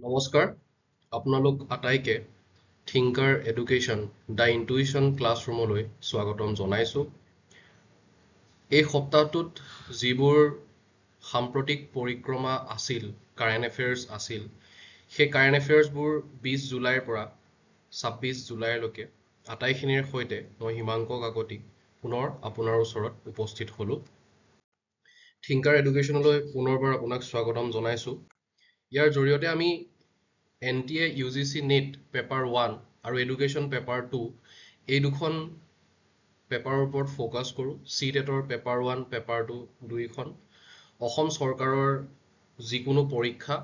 নমস্কাৰ আপোনালোক আটাইকে থিংকাৰ এডুকেশ্যন দ্য ইনটুইশ্যন ক্লাছৰুমলৈ স্বাগতম জনাইছোঁ। এই সপ্তাহটোত যিবোৰ সাম্প্ৰতিক পৰিক্ৰমা আছিল, কাৰেণ্ট এফেয়াৰ্ছ আছিল, সেই কাৰেণ্ট এফেয়াৰ্ছবোৰ 20 জুলাইৰ পৰা 26 জুলাইলৈকে আটাইখিনিৰ সৈতে মই হিমাংক কাকতি পুনৰ আপোনাৰ ওচৰত উপস্থিত হ'লোঁ। থিংকাৰ এডুকেশ্যনলৈ পুনৰবাৰ আপোনাক স্বাগতম জনাইছোঁ। ইয়াৰ জৰিয়তে আমি NTA UGC NET পেপাৰ 1 আৰু এডুকেশ্যন পেপাৰ 2 এই দুখন পেপাৰৰ ওপৰত ফ'কাছ কৰোঁ। CTETৰ পেপাৰ 1 পেপাৰ 2 দুইখন অসম চৰকাৰৰ যিকোনো পৰীক্ষা,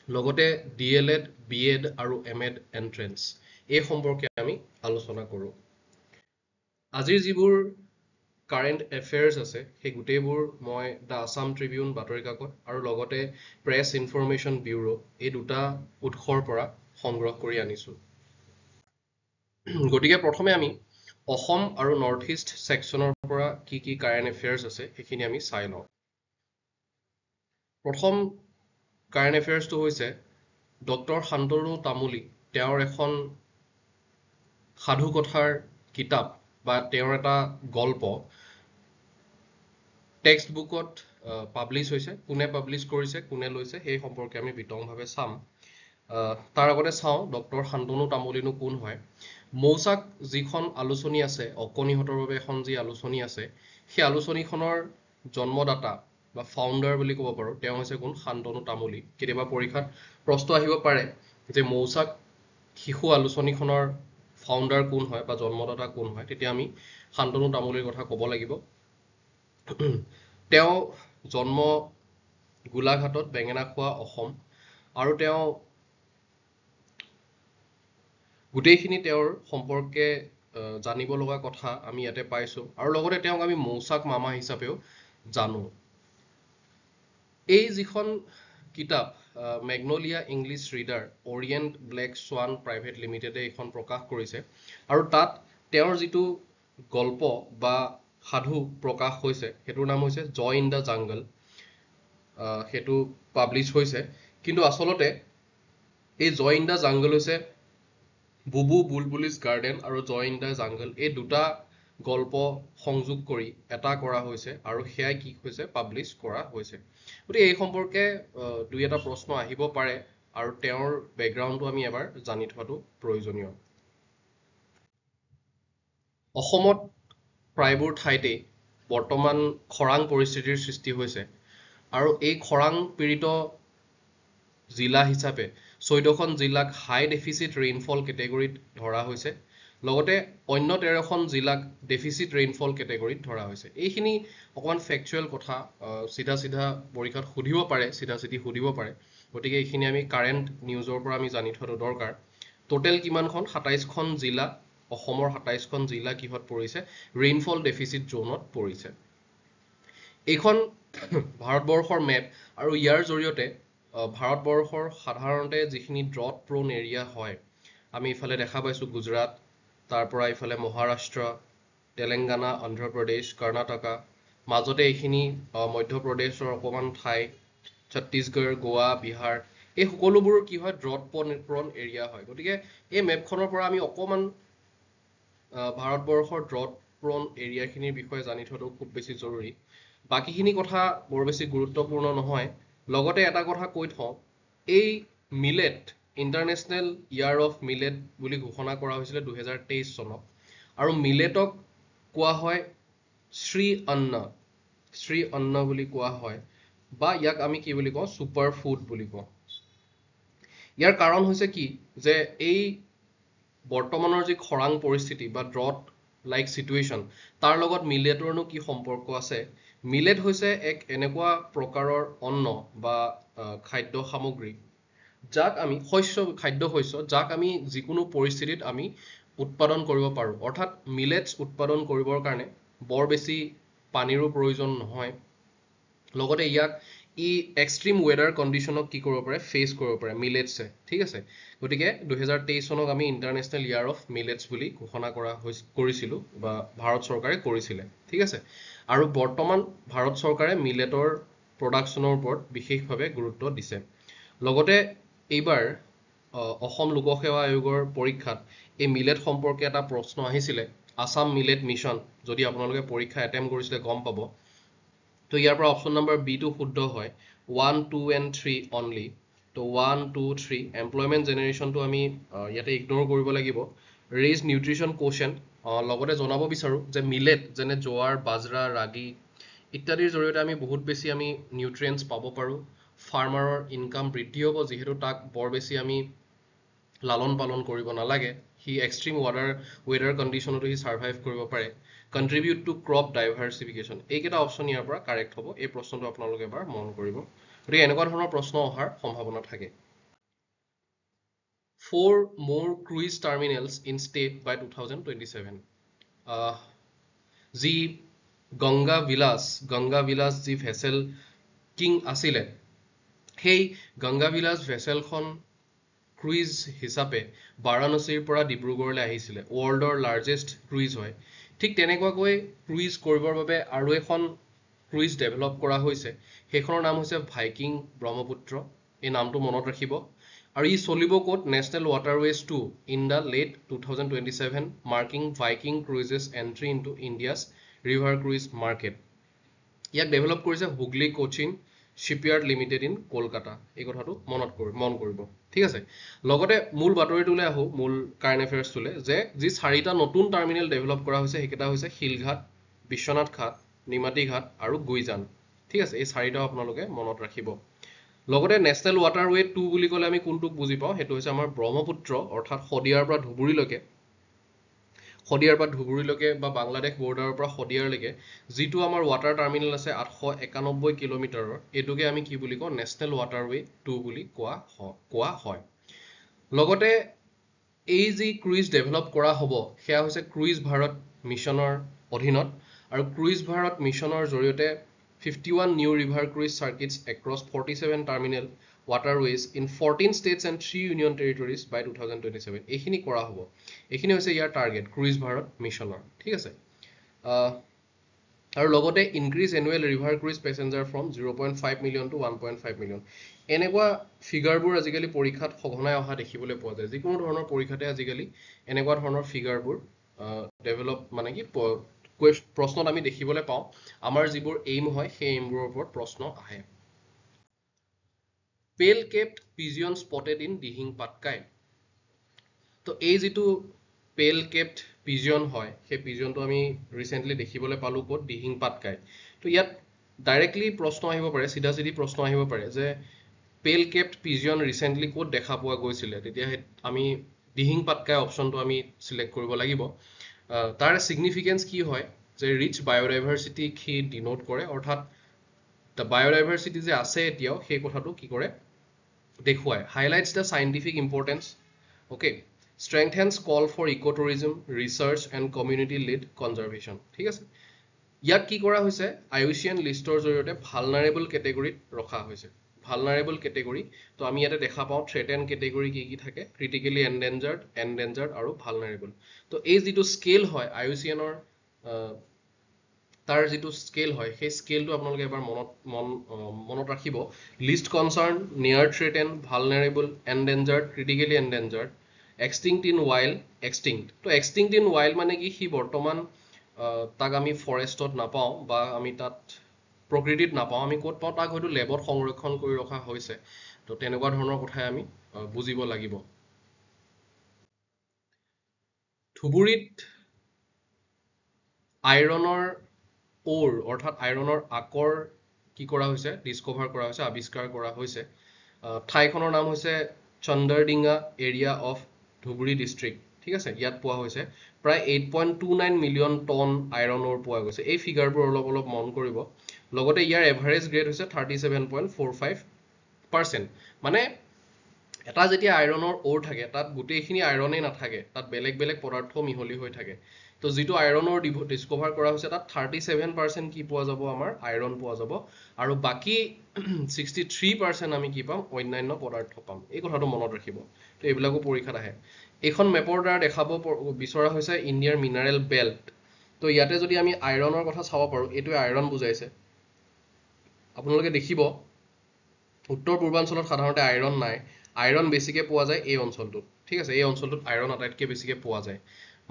লগতে DLED BEd আৰু MEd এন্ট্ৰেন্স এই সম্পৰ্কে আমি আলোচনা কৰোঁ। আজিৰ যিবোৰ কাৰেণ্ট এফেয়াৰ্ছ আছে সেই গোটেইবোৰ মই দ্য আছাম ট্ৰিবিউন বাতৰি কাকত আৰু লগতে প্ৰেছ ইনফৰমেশ্যন ব্যুৰো এই দুটা উৎসৰ পৰা সংগ্ৰহ কৰি আনিছোঁ। গতিকে প্ৰথমে আমি অসম আৰু নৰ্থ ইষ্ট ছেকশ্যনৰ পৰা কি কি কাৰেণ্ট এফেয়াৰ্ছ আছে সেইখিনি আমি চাই লওঁ। প্ৰথম কাৰেণ্ট এফেয়াৰ্ছটো হৈছে ডক্টৰ শান্তনু তামুলী তেওঁৰ এখন সাধুকথাৰ কিতাপ বা তেওঁৰ এটা গল্প টেক্সট বুকত পাব্লিছ হৈছে। কোনে পাব্লিছ কৰিছে, কোনে লৈছে সেই সম্পৰ্কে আমি বিতংভাৱে চাম। তাৰ আগতে চাওঁ ডক্টৰ শান্তনু তামুলীনো কোন হয়। মৌচাক যিখন আলোচনী আছে, অকণিহঁতৰ বাবে এখন যি আলোচনী আছে, সেই আলোচনীখনৰ জন্মদাতা বা ফাউণ্ডাৰ বুলি ক'ব পাৰোঁ, তেওঁ হৈছে কোন? শান্তনু তামুলী। কেতিয়াবা পৰীক্ষাত প্ৰশ্ন আহিব পাৰে যে মৌচাক শিশু আলোচনীখনৰ ফাউণ্ডাৰ কোন হয় বা জন্মদাতা কোন হয়, তেতিয়া আমি শান্তনু তামুলীৰ কথা ক'ব লাগিব। তেওঁ জন্ম গোলাঘাটত, বেঙেনাখোৱা, অসম, আৰু তেওঁ গোটেইখিনি তেওঁৰ সম্পৰ্কে জানিব লগা কথা আমি ইয়াতে পাইছোঁ, আৰু লগতে তেওঁক আমি মৌচাক মামা হিচাপেও জানো। এই যিখন কিতাপ magnolia English reader orient black swan private লিমিটেডে এইখন প্ৰকাশ কৰিছে, আৰু তাত তেওঁৰ যিটো গল্প বা সাধু প্ৰকাশ হৈছে সেইটোৰ নাম হৈছে জয় ইন দ্য জাংগল। সেইটো পাব্লিছ হৈছে, কিন্তু আচলতে এই জয় ইন দ্য জাংগল হৈছে বুবু বুলবুলিজ গাৰ্ডেন আৰু জয় ইন দ্য জাংগল এই দুটা গল্প সংযোগ কৰি এটা কৰা হৈছে, আৰু সেয়াই কি হৈছে? পাব্লিছ কৰা হৈছে। গতিকে এই সম্পৰ্কে দুই এটা প্ৰশ্ন আহিব পাৰে, আৰু তেওঁৰ বেকগ্ৰাউণ্ডটো আমি এবাৰ জানি থোৱাটো প্ৰয়োজনীয়। অসমত প্ৰায়বোৰ ঠাইতেই বৰ্তমান খৰাং পৰিস্থিতিৰ সৃষ্টি হৈছে, আৰু এই খৰাং পীড়িত জিলা হিচাপে 14খন জিলাক হাই ডেফিচিট ৰেইনফল কেটেগৰীত ধৰা হৈছে, লগতে অন্য 13খন জিলাক ডেফিচিট ৰেইনফল কেটেগৰীত ধৰা হৈছে। এইখিনি অকণমান ফেকচুৱেল কথা, চিধা পৰীক্ষাত সুধিব পাৰে, চিধা সুধিব পাৰে। গতিকে এইখিনি আমি কাৰেণ্ট নিউজৰ পৰা আমি জানি থোৱাটো দৰকাৰ। টোটেল কিমানখন? 27খন জিলা, অসমৰ 27খন জিলা কিহত পৰিছে? ৰেইনফল ডেফিচিট জোনত পৰিছে। এইখন ভাৰতবৰ্ষৰ মেপ, আৰু ইয়াৰ জৰিয়তে ভাৰতবৰ্ষৰ সাধাৰণতে যিখিনি ড্ৰট প্ৰ'ন এৰিয়া হয়, আমি ইফালে দেখা পাইছোঁ গুজৰাট, তাৰ পৰা ইফালে মহাৰাষ্ট্ৰ, তেলেংগানা, অন্ধ্ৰপ্ৰদেশ, কৰ্ণাটকা, মাজতে এইখিনি মধ্যপ্ৰদেশৰ অকণমান ঠাই, ছত্তীশগড়, গোৱা, বিহাৰ, এই সকলোবোৰ কি হয়? ড্ৰট প্ৰ'ন এৰিয়া হয়। গতিকে এই মেপখনৰ পৰা আমি অকণমান ভাৰতবৰ্ষৰ ড্ৰট প্ৰ'ন এৰিয়াখিনিৰ বিষয়ে জানি থোৱাটো খুব বেছি জৰুৰী। বাকীখিনি কথা বৰ বেছি গুৰুত্বপূৰ্ণ নহয়। লগতে এটা কথা কৈ থওঁ, এই millet international year of millet বুলি ঘোষণা কৰা হৈছিলে 2023 চনত, আৰু মিলেটক কোৱা হয় শ্ৰী অন্ন বুলি কোৱা হয়, বা ইয়াক আমি কি বুলি কওঁ? ছুপাৰ ফুড বুলি কওঁ। ইয়াৰ কাৰণ হৈছে কি যে এই বৰ্তমানৰ যি খৰাং পৰিস্থিতি বা ড্ৰট লাইক চিটুৱেশ্যন, তাৰ লগত মিলেটৰনো কি সম্পৰ্ক আছে? মিলেট হৈছে এক এনেকুৱা প্ৰকাৰৰ অন্ন বা খাদ্য সামগ্ৰী যাক আমি খাদ্য শস্য যাক আমি যিকোনো পৰিস্থিতিত আমি উৎপাদন কৰিব পাৰোঁ। অৰ্থাৎ মিলেটছ উৎপাদন কৰিবৰ কাৰণে বৰ বেছি পানীৰো প্ৰয়োজন নহয়, লগতে ইয়াক এক্সট্ৰিম ৱেডাৰ কণ্ডিশ্যনক কি কৰিব পাৰে? ফেচ কৰিব পাৰে মিলেটছে। ঠিক আছে, গতিকে 2023 চনক আমি ইণ্টাৰনেশ্যনেল ইয়াৰ অফ মিলেটছ বুলি ঘোষণা কৰিছিলোঁ, বা ভাৰত চৰকাৰে কৰিছিলে। ঠিক আছে, আৰু বৰ্তমান ভাৰত চৰকাৰে মিলেটৰ প্ৰডাকশ্যনৰ ওপৰত বিশেষভাৱে গুৰুত্ব দিছে। লগতে এইবাৰ অসম লোকসেৱা আয়োগৰ পৰীক্ষাত এই মিলেট সম্পৰ্কে এটা প্ৰশ্ন আহিছিলে আসাম মিলেট মিছন যদি আপোনালোকে পৰীক্ষা এটেম্প কৰিছিলে গম পাব তো ইয়াৰ পৰা অপশ্যন নম্বৰ বি টো শুদ্ধ হয় 1 2 and 3 অনলি তো 1 2 3 এমপ্লয়মেণ্ট জেনেৰেশ্যনটো আমি ইয়াতে ইগনোৰ কৰিব লাগিব ৰেইজ নিউট্ৰিশ্যন কোশ্যন লগতে জনাব বিচাৰোঁ যে মিলেট যেনে জোৱাৰ বাজৰা ৰাগি ইত্যাদিৰ জৰিয়তে আমি বহুত বেছি আমি নিউট্ৰিয়েণ্টছ পাব পাৰোঁ ফাৰ্মাৰৰ ইনকাম বৃদ্ধি হ'ব যিহেতু তাক বৰ বেছি আমি লালন পালন কৰিব নালাগে হি এক্সট্ৰিম ৱেডাৰ কণ্ডিশ্যনতো হি ছাৰ্ভাইভ কৰিব পাৰে কণ্ট্ৰিবিউট টু ক্ৰপ ডাইভাৰ্চিফিকেশ্যন এইকেইটা অপশ্যন ইয়াৰ পৰা কাৰেক্ট হ'ব এই প্ৰশ্নটো আপোনালোকে এবাৰ মন কৰিব গতিকে এনেকুৱা ধৰণৰ প্ৰশ্ন অহাৰ সম্ভাৱনা থাকে 4 more cruise terminals in state by 2027 যি গংগা বিলাস যি ভেছেল কিং আছিলে সেই গংগা বিলাস ভেছেলখন ক্ৰুইজ হিচাপে বাৰাণসীৰ পৰা ডিব্ৰুগড়লৈ আহিছিলে ৱৰ্ল্ডৰ লাৰ্জেষ্ট ক্ৰুইজ হয় ঠিক তেনেকুৱাকৈ ক্ৰুইজ কৰিবৰ বাবে আৰু এখন ক্ৰুইজ ডেভেলপ কৰা হৈছে সেইখনৰ নাম হৈছে ভাইকিং ব্ৰহ্মপুত্ৰ এই নামটো মনত ৰাখিব আৰু ই চলিব ক'ত national waterways 2 in the late 2027 marking Viking cruises entry into India's river cruise market ইয়াক ডেভেলপ কৰিছে Hooghly Cochin shipyard limited in Kolkata এই কথাটো মন কৰিব ঠিক আছে লগতে মূল বাতৰিটোলৈ আহো মূল কাৰেণ্ট এফেয়াৰ্ছটোলৈ যে যি 4টা নতুন টাৰ্মিনেল ডেভেলপ কৰা হৈছে সেইকেইটা হৈছে শিলঘাট বিশ্বনাথ ঘাট নিমাতী ঘাট আৰু গুইজান ঠিক আছে এই 4টা আপোনালোকে মনত ৰাখিব লগতে নেশ্যনেল ৱাটাৰৱে 2 বুলি ক'লে আমি কোনটোক বুজি পাওঁ সেইটো হৈছে আমাৰ ব্ৰহ্মপুত্ৰ অৰ্থাৎ শদিয়াৰ পৰা ধুবুৰীলৈকে বা বাংলাদেশ বৰ্ডাৰৰ পৰা শদিয়াৰলৈকে যিটো আমাৰ ৱাটাৰ টাৰ্মিনেল আছে 891 কিলোমিটাৰৰ এইটোকে আমি কি বুলি কওঁ নেশ্যনেল ৱাটাৰৱে 2 বুলি কোৱা হয় লগতে এই যি ক্ৰুইজ ডেভেলপ কৰা হ'ব সেয়া হৈছে ক্ৰুইজ ভাৰত মিছনৰ অধীনত আৰু ক্ৰুইজ ভাৰত মিছনৰ জৰিয়তে 51 new river cruise circuits across 47 terminal waterways in 14 states and 3 union territories by 2027 এইখিনি কৰা হ'ব এইখিনি হৈছে ইয়াৰ টাৰ্গেট ক্ৰুইজ ভাৰত মিছনৰ ঠিক আছে আৰু লগতে increase annual river cruise passenger from 0.5 million to 1.5 million এনেকুৱা ফিগাৰবোৰ আজিকালি পৰীক্ষাত সঘনাই অহা দেখিবলৈ পোৱা যায় যিকোনো ধৰণৰ পৰীক্ষাতে আজিকালি এনেকুৱা ধৰণৰ ফিগাৰবোৰ ডেভেলপ মানে কি প্ৰশ্নত আমি দেখিবলৈ পাওঁ আমাৰ যিবোৰ এইম হয় সেই এইমবোৰৰ ওপৰত প্ৰশ্ন আহে পেল kept pigeon spotted in Dihing Patkai তো এই যিটো পেল কেপ্ট পিজিয়ন হয় সেই পিজিয়নটো আমি ৰিসেন্টলি দেখিবলৈ পালো ক'ত দিহিং পাটকাই তো ইয়াত ডাইৰেক্টলি প্ৰশ্ন আহিব পাৰে চিধা প্ৰশ্ন আহিব পাৰে যে পেল কেপ্ট পিজিয়ন ৰিসেন্টলি ক'ত দেখা পোৱা গৈছিলে তেতিয়া আমি দিহিং পাটকাই অপচনটো আমি সিলেক্ট কৰিব লাগিব তাৰ সিগনিফিকেন্স কি হয় যে ৰিচ বায়োডাইভাৰ্সিটি কি ডিনোট কৰে অৰ্থাৎ দ্য বায়োডাইভাৰ্সিটি যে আছে এতিয়াও সেই কথাটো কি কৰে দেখুৱায় highlights the scientific importance okay strengthens call for ecotourism research and community led conservation ঠিক আছে ইয়াক কি কৰা হৈছে আইউসিএন লিষ্টৰ জৰিয়তে ভালনাৰেবল কেটেগৰীত ৰখা হৈছে ভালনাৰেবল কেটেগৰী তো আমি ইয়াতে দেখা পাওঁ থ্ৰেটেন কেটেগৰী কি থাকে ক্ৰিটিক্যালি এন্ডেঞ্জাৰ্ড আৰু ভালনাৰেবল তো এই যিটো স্কেল হয় আইউসিএনৰ তাৰ যিটো স্কেল হয় সেই স্কেলটো আপোনালোকে এবাৰ মনত ৰাখিব লিষ্ট কনসাৰ্ন নিয়াৰ থ্ৰেটেন vulnerable এন্ডেঞ্জাৰ্ড ক্ৰিটিক্যালি এন্ডেঞ্জাৰ্ড extinct in wild extinct তো extinct in wild মানে কি হি বৰ্তমান তাক আমি ফৰেষ্টত নাপাওঁ বা আমি তাত প্ৰকৃতিত নাপাওঁ আমি ক'ত পাওঁ তাক হয়তো লেবত সংৰক্ষণ কৰি ৰখা হৈছে তো তেনেকুৱা ধৰণৰ কথাই আমি বুজিব লাগিব ধুবুৰীত আইৰণৰ ওৰ অৰ্থাৎ আইৰণৰ আকৰ কি কৰা হৈছে ডিস্কভাৰ কৰা হৈছে আৱিষ্কাৰ কৰা হৈছে ঠাইখনৰ নাম হৈছে চন্দৰডিঙা এৰিয়া অফ ধুবুৰী ডিস্ট্ৰিক্ট ঠিক আছে ইয়াত পোৱা হৈছে প্ৰায় 8.29 মিলিয়ন টন আইৰন ওৰ পোৱা গৈছে এই ফিগাৰবোৰ অলপ মন কৰিব লগতে ইয়াৰ এভাৰেজ গ্ৰেড হৈছে 37.45% মানে এটা যেতিয়া আইৰণৰ ওৰ থাকে তাত গোটেইখিনি আইৰণেই নাথাকে তাত বেলেগ পদাৰ্থ মিহলি হৈ থাকে তো যিটো আইৰণৰ ডিস্কভাৰ কৰা হৈছে তাত 37% কি পোৱা যাব আমাৰ আইৰন পোৱা যাব আৰু বাকি 63% আমি কি পাম অন্যান্য পদাৰ্থ পাম এই কথাটো মনত ৰাখিব তো এইবিলাকো পৰীক্ষাত আহে এখন মেপৰ দ্বাৰা দেখাব বিচৰা হৈছে ইণ্ডিয়াৰ মিনাৰেল বেল্ট তো ইয়াতে যদি আমি আইৰণৰ কথা চাব পাৰো এইটোৱে আইৰন বুজাইছে আপোনালোকে দেখিব উত্তৰ পূৰ্বাঞ্চলত সাধাৰণতে আইৰন নাই আইৰণ বেছিকৈ পোৱা যায় এই অঞ্চলটোত ঠিক আছে এই অঞ্চলটোত আইৰণ আটাইতকৈ বেছিকৈ পোৱা যায়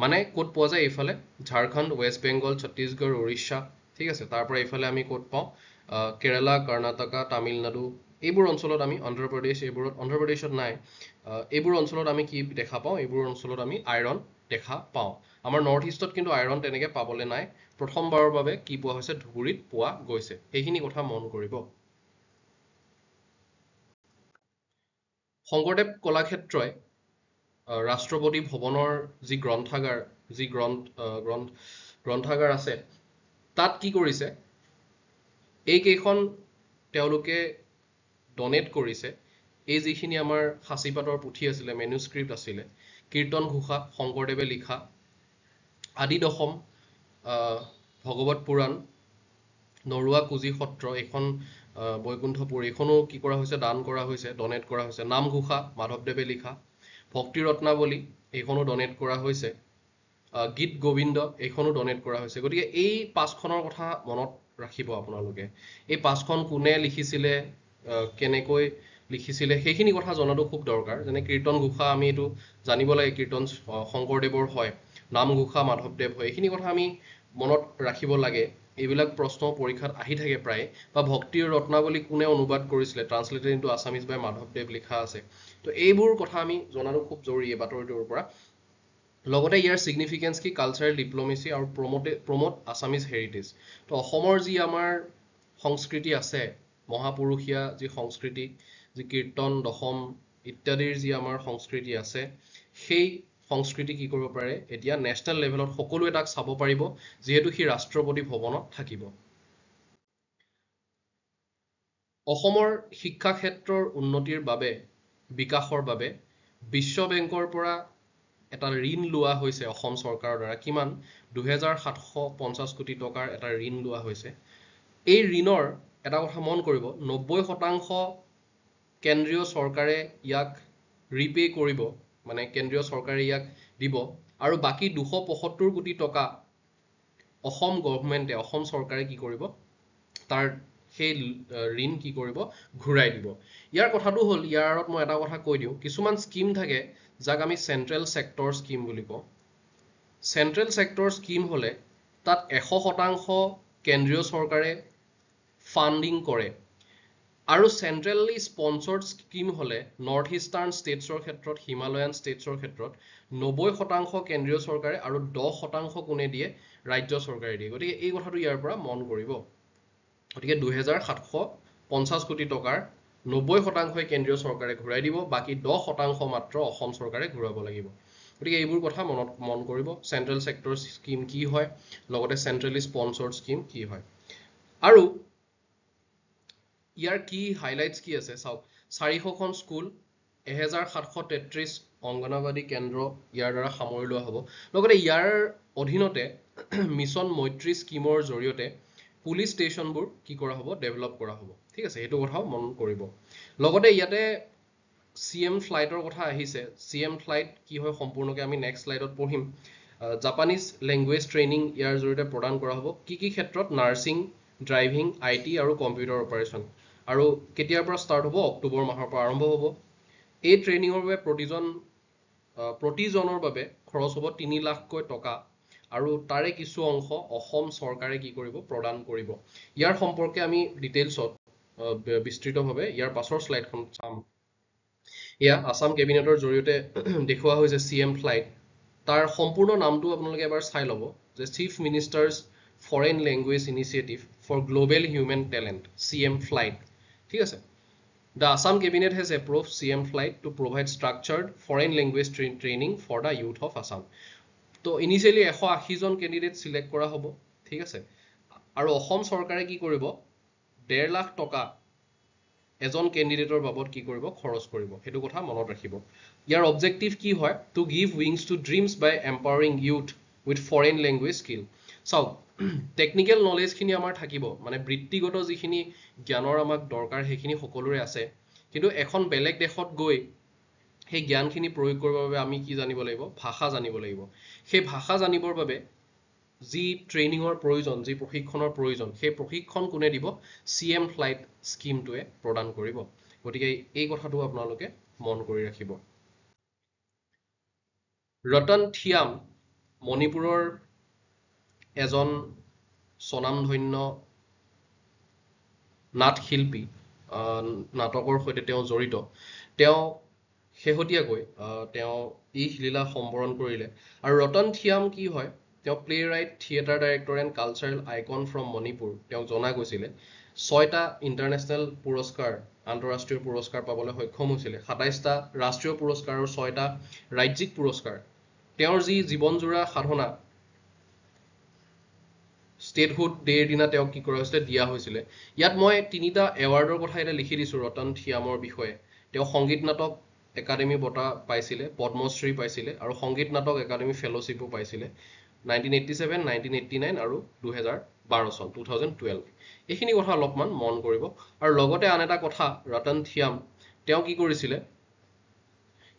মানে ক'ত পোৱা যায় এইফালে ঝাৰখণ্ড ৱেষ্ট বেংগল ছত্তীশগড় উৰিষ্যা ঠিক আছে তাৰ পৰা এইফালে আমি ক'ত পাওঁ কেৰালা কৰ্ণাটকা তামিলনাডু এইবোৰ অঞ্চলত আমি অন্ধ্ৰপ্ৰদেশ এইবোৰত অন্ধ্ৰপ্ৰদেশত নাই এইবোৰ অঞ্চলত আমি কি দেখা পাওঁ এইবোৰ অঞ্চলত আমি আইৰণ দেখা পাওঁ আমাৰ নৰ্থ ইষ্টত কিন্তু আইৰণ তেনেকৈ পাবলৈ নাই প্ৰথমবাৰৰ বাবে কি পোৱা হৈছে ধুবুৰীত পোৱা গৈছে সেইখিনি কথা মন কৰিব শংকৰদেৱ কলাক্ষেত্ৰই ৰাষ্ট্ৰপতি ভৱনৰ যি গ্ৰন্থাগাৰ যি গ্ৰন্থাগাৰ আছে তাত কি কৰিছে এইকেইখন তেওঁলোকে ডনেট কৰিছে এই যিখিনি আমাৰ সাঁচিপাতৰ পুথি আছিলে মেনুস্ক্ৰিপ্ট আছিলে কীৰ্তন ঘোষা শংকৰদেৱে লিখা আদি দশম ভগৱত পুৰাণ নৰুৱা কুজি সত্ৰ এইখন বৈকুণ্ঠপুৰ এইখনো কি কৰা হৈছে দান কৰা হৈছে ডনেট কৰা হৈছে নামঘোষা মাধৱদেৱে লিখা ভক্তি ৰত্নাৱলী এইখনো ডনেট কৰা হৈছে গীত গোবিন্দ এইখনো ডনেট কৰা হৈছে গতিকে এই পাঁচখনৰ কথা মনত ৰাখিব আপোনালোকে এই পাঁচখন কোনে লিখিছিলে কেনেকৈ লিখিছিলে সেইখিনি কথা জনাটো খুব দৰকাৰ যেনে কীৰ্তন ঘোষা আমি এইটো জানিব লাগে কীৰ্তন শংকৰদেৱৰ হয় নামঘোষা মাধৱদেৱ হয় এইখিনি কথা আমি মনত ৰাখিব লাগে এইবিলাক প্ৰশ্ন পৰীক্ষাত আহি থাকে প্ৰায় বা ভক্তিৰ ৰত্নাৱলী কোনে অনুবাদ কৰিছিলে ট্ৰান্সলেটেড ইনটু আছামিজ বাই মাধৱদেৱ লিখা আছে তো এইবোৰ কথা আমি জনাটো খুব জৰুৰী এই বাতৰিটোৰ পৰা লগতে ইয়াৰ সিগনিফিকেন্স কি কালচাৰেল ডিপ্ল'মেচি আৰু প্ৰমোট আছামিজ হেৰিটেজ তো অসমৰ যি আমাৰ সংস্কৃতি আছে মহাপুৰুষীয়া যি সংস্কৃতি যি কীৰ্তন দশম ইত্যাদিৰ যি আমাৰ সংস্কৃতি আছে সেই সংস্কৃতি কি কৰিব পাৰে এতিয়া নেশ্যনেল লেভেলত সকলোৱে তাক চাব পাৰিব যিহেতু সি ৰাষ্ট্ৰপতি ভৱনত থাকিব অসমৰ শিক্ষা ক্ষেত্ৰৰ উন্নতিৰ বাবে বিকাশৰ বাবে বিশ্ব বেংকৰ পৰা এটা ঋণ লোৱা হৈছে অসম চৰকাৰৰ দ্বাৰা কিমান 2750 কোটি টকাৰ এটা ঋণ লোৱা হৈছে এই ঋণৰ এটা কথা মন কৰিব 90% কেন্দ্ৰীয় চৰকাৰে ইয়াক ৰিপে কৰিব মানে কেন্দ্ৰীয় চৰকাৰে ইয়াক দিব আৰু বাকি 275 কোটি টকা অসম গভৰ্ণমেণ্টে অসম চৰকাৰে কি কৰিব তাৰ সেই ঋণ কি কৰিব ঘূৰাই দিব ইয়াৰ কথাটো হ'ল ইয়াৰ আৰত মই এটা কথা কৈ দিওঁ কিছুমান স্কিম থাকে যাক আমি সেন্ট্ৰেল সেক্টৰ স্কিম বুলি কওঁ সেন্ট্ৰেল সেক্টৰ স্কিম হলে তাত 100% কেন্দ্ৰীয় চৰকাৰে ফান্ডিং কৰে আৰু সেন্ট্ৰেলি স্পন্সৰ্ড স্কিম হলে নৰ্থ ইষ্টাৰ্ণ ষ্টেটছৰ ক্ষেত্ৰত হিমালয়ান ষ্টেটছৰ ক্ষেত্ৰত 90% কেন্দ্ৰীয় চৰকাৰে আৰু 10% কোনে দিয়ে ৰাজ্য চৰকাৰে দিয়ে গতিকে এই কথাটো ইয়াৰ পৰা মন কৰিব গতিকে 2750 কোটি টকাৰ 90% কেন্দ্ৰীয় চৰকাৰে ঘূৰাই দিব বাকি 10% মাত্ৰ অসম চৰকাৰে ঘূৰাব লাগিব গতিকে এইবোৰ কথা মন কৰিব সেন্ট্ৰেল সেক্টৰ স্কিম কি হয় লগতে সেন্ট্ৰেলি স্পন্সৰ্ড স্কিম কি হয় আৰু ইয়াৰ কি হাইলাইটস কি আছে চাওক 400খন স্কুল 1733 অংগনবাদী কেন্দ্ৰ ইয়াৰ দ্বাৰা সামৰি লোৱা হ'ব লগতে ইয়াৰ অধীনতে মিছন মৈত্ৰী স্কিমৰ জৰিয়তে পুলিচ ষ্টেচনবোৰ কি কৰা হ'ব ডেভেলপ কৰা হ'ব ঠিক আছে এইটো কথাও মন কৰিব লগতে ইয়াতে সিএম ফ্লাইটৰ কথা আহিছে সিএম ফ্লাইট কি হয় সম্পূৰ্ণকৈ আমি নেক্সট স্লাইডত পঢ়িম জাপানিজ ল্যাঙ্গুৱেজ ট্ৰেইনিং ইয়াৰ জৰিয়তে প্ৰদান কৰা হ'ব কি ক্ষেত্ৰত নাৰ্ছিং ড্ৰাইভিং আইটি আৰু কম্পিউটাৰ অপাৰেশ্যন আৰু কেতিয়াৰ পৰা ষ্টাৰ্ট হ'ব অক্টোবৰ মাহৰ পৰা আৰম্ভ হ'ব এই ট্ৰেইনিঙৰ বাবে প্ৰতিজনৰ বাবে খৰচ হ'ব 3 লাখকৈ টকা আৰু তাৰে কিছু অংশ অসম চৰকাৰে কি কৰিব প্ৰদান কৰিব ইয়াৰ সম্পৰ্কে আমি ডিটেইলছত বিস্তৃতভাৱে ইয়াৰ পাছৰ স্লাইডখন চাম ইয়া আসাম কেবিনেটৰ জৰিয়তে দেখুওৱা হৈছে সিএম ফ্লাইট তাৰ সম্পূৰ্ণ নামটো আপোনালোকে এবাৰ চাই ল'ব যে chief minister's foreign language initiative for global human talent CM flight ঠিক আছে The Assam Cabinet has approved CM Flight to provide structured foreign language training for the youth of Assam. তো ইনিশিয়ালি 180 জন ক্যান্ডিডেট সিলেক্ট কৰা হ'ব ঠিক আছে আৰু অসম চৰকাৰে কি কৰিব 1.5 লাখ টকা এজন ক্যান্ডিডেটৰ বাবদ কি কৰিব খৰচ কৰিব হেতু কথা মনত ৰাখিব ইয়াৰ অবজেক্টিভ কি হয় to give wings to dreams by empowering youth with foreign language skill চাওক টেকনিক্যাল নলেজ খিনি আমাৰ থাকিব মানে বৃত্তিগত যিখিনি জ্ঞানৰ আমাক দৰকাৰ সেইখিনি সকলোৰে আছে কিন্তু এখন বেলেগ দেশত গৈ সেই জ্ঞানখিনি প্ৰয়োগ কৰিবৰ বাবে আমি কি জানিব লাগিব ভাষা জানিব লাগিব সেই ভাষা জানিবৰ বাবে যি ট্ৰেইনিঙৰ প্ৰয়োজন যি প্ৰশিক্ষণৰ প্ৰয়োজন সেই প্ৰশিক্ষণ কোনে দিব সিএম ফ্লাইট স্কিমটোৱে প্ৰদান কৰিব গতিকে এই কথাটো আপোনালোকে মন কৰি ৰাখিব ৰতন থিয়াম মণিপুৰৰ এজন স্বনামধন্য নাট শিল্পী নাটকৰ সৈতে তেওঁ জড়িত তেওঁ শেহতীয়াকৈ তেওঁ লীলা সম্বৰণ কৰিলে আৰু ৰতন থিয়াম কি হয় তেওঁ play right theatre director and cultural icon from Manipur তেওঁক জনা গৈছিলে 6টা ইণ্টাৰনেশ্যনেল পুৰস্কাৰ আন্তঃৰাষ্ট্ৰীয় পুৰস্কাৰ পাবলৈ সক্ষম হৈছিলে 27টা ৰাষ্ট্ৰীয় পুৰস্কাৰ আৰু 6টা ৰাজ্যিক পুৰস্কাৰ তেওঁৰ যি জীৱনজোৰা সাধনা ষ্টেটহুড ডেৰ দিনা তেওঁক কি কৰা হৈছিলে দিয়া হৈছিলে ইয়াত মই 3টা এৱাৰ্ডৰ কথা এটা লিখি দিছো ৰতন থিয়ামৰ বিষয়ে তেওঁ সংগীত নাটক একাডেমি বঁটা পাইছিলে পদ্মশ্ৰী পাইছিলে আৰু সংগীত নাটক একাডেমি ফেলোশ্বিপো পাইছিলে 1987 1989 আৰু 2012 চন 2012 এইখিনি কথা অলপমান মন কৰিব আৰু লগতে আন এটা কথা ৰতন থিয়াম তেওঁ কি কৰিছিলে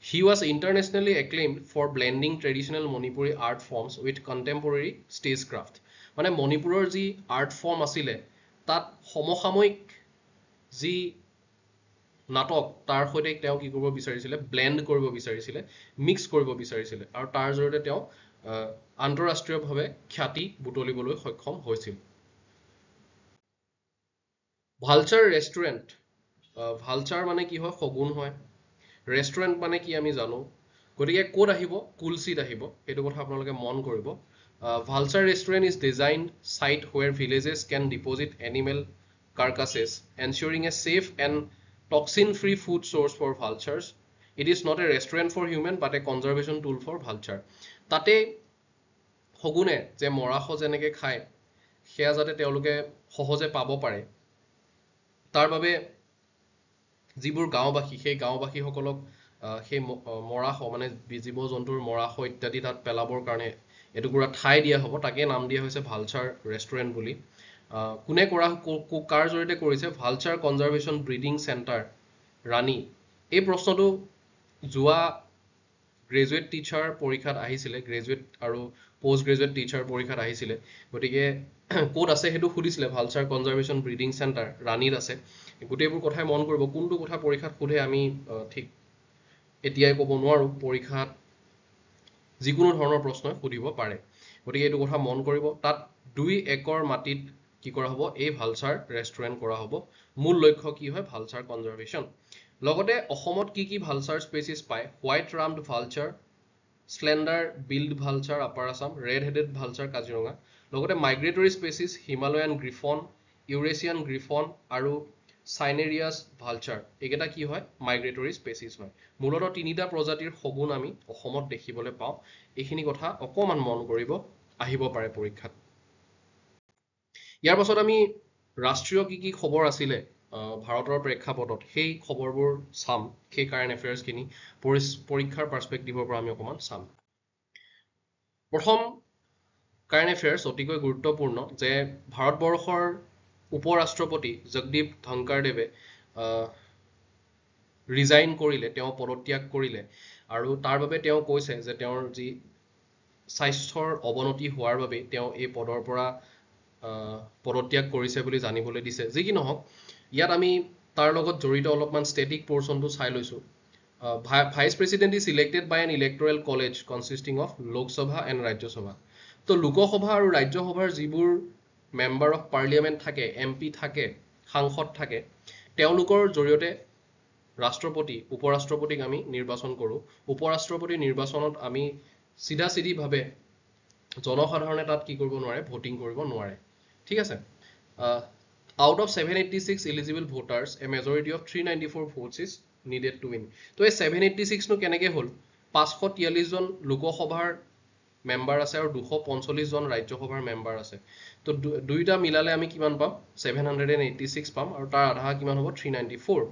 He was internationally acclaimed for blending traditional Manipuri art forms with contemporary stagecraft. মানে মণিপুৰৰ যি আৰ্ট ফৰ্ম আছিলে তাত সমসাময়িক যি নাটক তাৰ সৈতে তেওঁ কি কৰিব বিচাৰিছিলে ব্লেন্ড কৰিব বিচাৰিছিলে মিক্স কৰিব বিচাৰিছিলে আৰু তাৰ জৰিয়তে তেওঁ আন্তঃৰাষ্ট্ৰীয়ভাৱে খ্যাতি বুটলিবলৈ সক্ষম হৈছিল ভালচাৰ ৰেষ্টুৰেণ্ট ভালচাৰ মানে কি হয় শগুন হয় ৰেষ্টুৰেণ্ট মানে কি আমি জানো গতিকে ক'ত আহিব কুলচিত আহিব এইটো কথা আপোনালোকে মন কৰিব vulture restaurant is designed site where villages can deposit animal carcasses ensuring a safe and toxin free food source for vultures it is not a restaurant for human but a conservation tool for vulture তাতে শগুনে যে মৰাশ যেনেকৈ খায় সেয়া যাতে তেওঁলোকে সহজে পাব পাৰে তাৰ বাবে যিবোৰ গাঁওবাসী সেই গাঁওবাসীসকলক সেই মৰাশ মানে জীৱ জন্তুৰ মৰাশ ইত্যাদি তাত পেলাবৰ কাৰণে এটুকুৰা ঠাই দিয়া হ'ব তাকে নাম দিয়া হৈছে ভালচাৰ ৰেষ্টুৰেণ্ট বুলি কোনে কৰা কাৰ জৰিয়তে কৰিছে ভালচাৰ কনজাৰভেশ্যন ব্ৰিডিং চেণ্টাৰ ৰাণী এই প্ৰশ্নটো যোৱা গ্ৰেজুৱেট টিচাৰ পৰীক্ষাত আহিছিলে গ্ৰেজুৱেট আৰু পোষ্ট গ্ৰেজুৱেট টিচাৰ পৰীক্ষাত আহিছিলে গতিকে ক'ত আছে সেইটো সুধিছিলে ভালচাৰ কনজাৰভেশ্যন ব্ৰিডিং চেণ্টাৰ ৰাণীত আছে গোটেইবোৰ কথাই মন কৰিব কোনটো কথা পৰীক্ষাত সোধে আমি ঠিক এতিয়াই ক'ব নোৱাৰো পৰীক্ষাত যিকোনো ধৰণৰ প্ৰশ্ন সুধিব পাৰে গতিকে এইটো কথা মন কৰিব তাত 2 একৰ মাটিত কি কৰা হ'ব এই ভালচাৰ ৰেষ্টুৰেণ্ট কৰা হ'ব মূল লক্ষ্য কি হয় ভালচাৰ কনজাৰভেশ্যন লগতে অসমত কি ভালচাৰ স্পেচিছ পায় white rumped vulture slender billed vulture upper Assam red headed vulture Kaziranga লগতে migratory species Himalayan griffon Eurasian griffon আৰু সাইনেৰিয়াছ ভালচাৰ এইকেইটা কি হয় মাইগ্ৰেটৰী স্পেচিছ হয় মূলতঃ 3টা প্ৰজাতিৰ শগুন আমি অসমত দেখিবলৈ পাওঁ এইখিনি কথা অকমান মন কৰিব আহিব পাৰে পৰীক্ষাত ইয়াৰ পাছত আমি ৰাষ্ট্ৰীয় কি খবৰ আছিলে ভাৰতৰ প্ৰেক্ষাপটত সেই খবৰবোৰ চাম সেই কাৰেণ্ট এফেয়াৰ্ছখিনি পৰীক্ষাৰ পাৰ্সপেক্টিভৰ পৰা আমি অকমান চাম প্ৰথম কাৰেণ্ট এফেয়াৰ্ছ অতিকৈ গুৰুত্বপূৰ্ণ যে ভাৰতবৰ্ষৰ উপৰাষ্ট্ৰপতি জগদীপ ধনখড়দেৱে ৰিজাইন কৰিলে তেওঁ পদত্যাগ কৰিলে আৰু তাৰ বাবে তেওঁ কৈছে যে তেওঁৰ যি স্বাস্থ্যৰ অৱনতি হোৱাৰ বাবে তেওঁ এই পদৰ পৰা পদত্যাগ কৰিছে বুলি জানিবলৈ দিছে যি কি নহওক ইয়াত আমি তাৰ লগত জড়িত অলপমান ষ্টেটিক পৰ্চনটো চাই লৈছো vice president is elected by an electoral college consisting of Lok Sabha and Rajya Sabha তো লোকসভা আৰু ৰাজ্যসভাৰ যিবোৰ মেম্বাৰ অফ পাৰ্লিয়ামেণ্ট থাকে এমপি থাকে সাংসদ থাকে তেওঁলোকৰ জৰিয়তে ৰাষ্ট্ৰপতি উপৰাষ্ট্ৰপতিক আমি নিৰ্বাচন কৰোঁ উপৰাষ্ট্ৰপতি নিৰ্বাচনত আমি সিধাসিধিভাৱে জনসাধাৰণে তাত কি কৰিব নোৱাৰে ভোটিং কৰিব নোৱাৰে ঠিক আছে out of 786 eligible voters a majority of 394 votes is needed to win তো এই 786 নো কেনেকৈ হ'ল 543 জন লোকসভাৰ মেম্বাৰ আছে আৰু 245 জন ৰাজ্যসভাৰ মেম্বাৰ আছে তো দুইটা মিলালে আমি কিমান পাম 786 পাম আৰু তাৰ আধা কিমান হ'ব 394